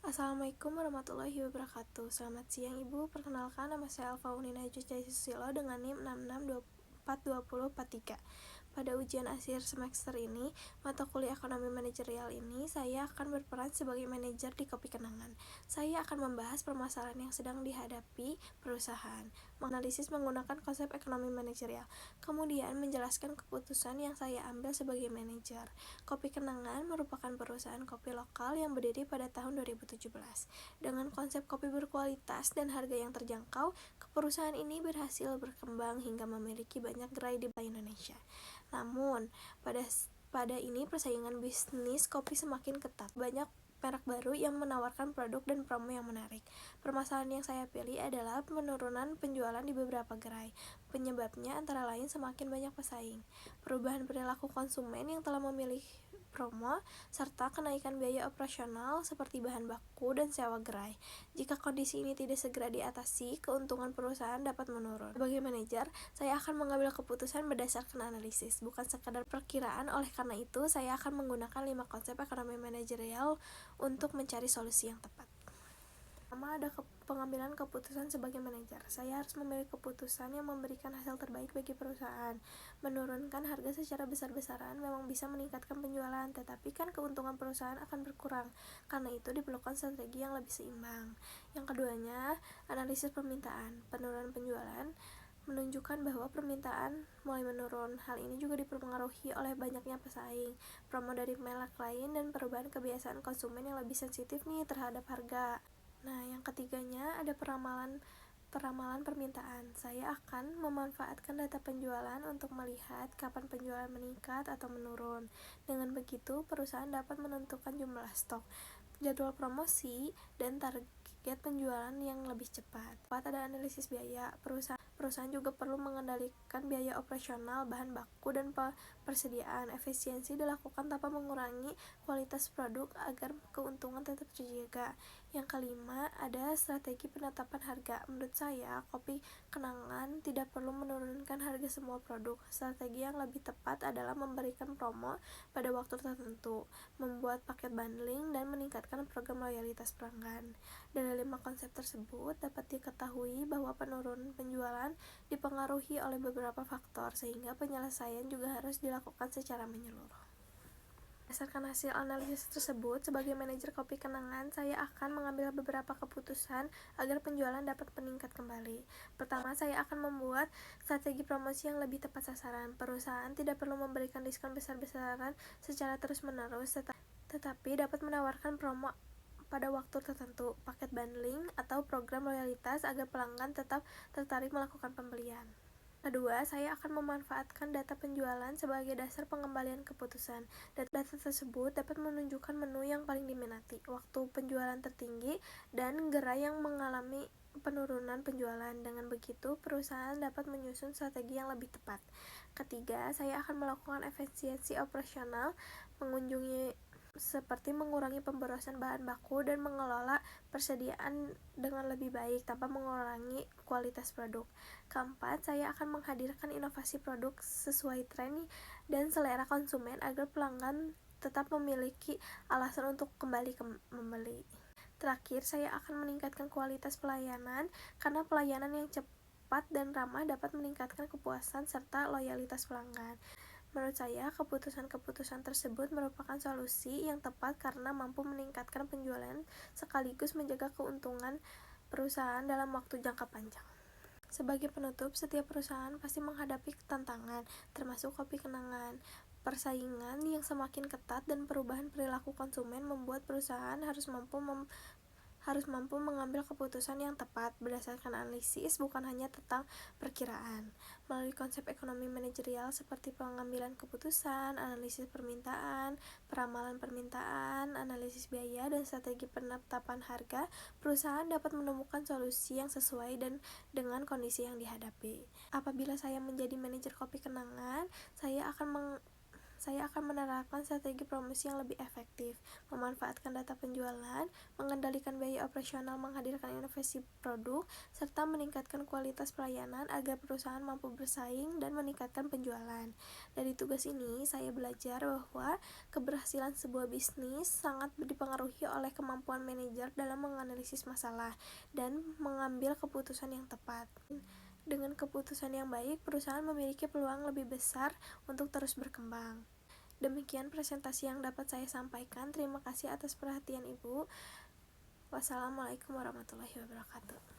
Assalamualaikum warahmatullahi wabarakatuh. Selamat siang Ibu, perkenalkan nama saya Alfauni Najus Susilo dengan NIM 66242043. Pada ujian akhir semester ini, mata kuliah ekonomi manajerial ini, saya akan berperan sebagai manajer di Kopi Kenangan. Saya akan membahas permasalahan yang sedang dihadapi perusahaan, menganalisis menggunakan konsep ekonomi manajerial, kemudian menjelaskan keputusan yang saya ambil sebagai manajer. Kopi Kenangan merupakan perusahaan kopi lokal yang berdiri pada tahun 2017. Dengan konsep kopi berkualitas dan harga yang terjangkau, perusahaan ini berhasil berkembang hingga memiliki banyak gerai di Indonesia. Namun, pada ini persaingan bisnis kopi semakin ketat. Banyak merek baru yang menawarkan produk dan promo yang menarik. Permasalahan yang saya pilih adalah penurunan penjualan di beberapa gerai. Penyebabnya antara lain semakin banyak pesaing, perubahan perilaku konsumen yang telah memilih promo, serta kenaikan biaya operasional seperti bahan baku dan sewa gerai. Jika kondisi ini tidak segera diatasi, keuntungan perusahaan dapat menurun. Sebagai manajer, saya akan mengambil keputusan berdasarkan analisis, bukan sekadar perkiraan. Oleh karena itu, saya akan menggunakan 5 konsep ekonomi manajerial untuk mencari solusi yang tepat. Pertama, ada pengambilan keputusan sebagai manajer. Saya harus memilih keputusan yang memberikan hasil terbaik bagi perusahaan. Menurunkan harga secara besar-besaran memang bisa meningkatkan penjualan, tetapi kan keuntungan perusahaan akan berkurang. Karena itu diperlukan strategi yang lebih seimbang. Yang keduanya, analisis permintaan. Penurunan penjualan menunjukkan bahwa permintaan mulai menurun. Hal ini juga dipengaruhi oleh banyaknya pesaing, promo dari merek lain, dan perubahan kebiasaan konsumen yang lebih sensitif terhadap harga. Nah, yang ketiganya ada peramalan permintaan. Saya akan memanfaatkan data penjualan untuk melihat kapan penjualan meningkat atau menurun. Dengan begitu, perusahaan dapat menentukan jumlah stok, jadwal promosi, dan target penjualan yang lebih cepat. Ada analisis biaya. Perusahaan juga perlu mengendalikan biaya operasional, bahan baku, dan persediaan. Efisiensi dilakukan tanpa mengurangi kualitas produk agar keuntungan tetap terjaga. Yang kelima, ada strategi penetapan harga. Menurut saya, Kopi Kenangan tidak perlu menurunkan harga semua produk. Strategi yang lebih tepat adalah memberikan promo pada waktu tertentu, membuat paket bundling, dan meningkatkan program loyalitas pelanggan. Dari 5 konsep tersebut, dapat diketahui bahwa penurunan penjualan dipengaruhi oleh beberapa faktor, sehingga penyelesaian juga harus dilakukan secara menyeluruh. Berdasarkan hasil analisis tersebut, sebagai manajer Kopi Kenangan, saya akan mengambil beberapa keputusan agar penjualan dapat meningkat kembali. Pertama, saya akan membuat strategi promosi yang lebih tepat sasaran. Perusahaan tidak perlu memberikan diskon besar-besaran secara terus-menerus, tetapi dapat menawarkan promo pada waktu tertentu, paket bundling, atau program loyalitas agar pelanggan tetap tertarik melakukan pembelian. Kedua, saya akan memanfaatkan data penjualan sebagai dasar pengembalian keputusan. Data tersebut dapat menunjukkan menu yang paling diminati, waktu penjualan tertinggi, dan gerai yang mengalami penurunan penjualan. Dengan begitu, perusahaan dapat menyusun strategi yang lebih tepat. Ketiga, saya akan melakukan efisiensi operasional, seperti mengurangi pemborosan bahan baku dan mengelola persediaan dengan lebih baik tanpa mengurangi kualitas produk. Keempat, saya akan menghadirkan inovasi produk sesuai tren dan selera konsumen agar pelanggan tetap memiliki alasan untuk kembali membeli. Terakhir, saya akan meningkatkan kualitas pelayanan karena pelayanan yang cepat dan ramah dapat meningkatkan kepuasan serta loyalitas pelanggan. Menurut saya, keputusan-keputusan tersebut merupakan solusi yang tepat karena mampu meningkatkan penjualan sekaligus menjaga keuntungan perusahaan dalam waktu jangka panjang. Sebagai penutup, setiap perusahaan pasti menghadapi tantangan, termasuk Kopi Kenangan. Persaingan yang semakin ketat dan perubahan perilaku konsumen membuat perusahaan harus mampu mengambil keputusan yang tepat berdasarkan analisis, bukan hanya tentang perkiraan. Melalui konsep ekonomi manajerial seperti pengambilan keputusan, analisis permintaan, peramalan permintaan, analisis biaya, dan strategi penetapan harga, perusahaan dapat menemukan solusi yang sesuai dengan kondisi yang dihadapi. Apabila saya menjadi manajer Kopi Kenangan, saya saya akan menerapkan strategi promosi yang lebih efektif, memanfaatkan data penjualan, mengendalikan biaya operasional, menghadirkan inovasi produk, serta meningkatkan kualitas pelayanan agar perusahaan mampu bersaing dan meningkatkan penjualan. Dari tugas ini, saya belajar bahwa keberhasilan sebuah bisnis sangat dipengaruhi oleh kemampuan manajer dalam menganalisis masalah dan mengambil keputusan yang tepat. Dengan keputusan yang baik, perusahaan memiliki peluang lebih besar untuk terus berkembang. Demikian presentasi yang dapat saya sampaikan. Terima kasih atas perhatian Ibu. Wassalamualaikum warahmatullahi wabarakatuh.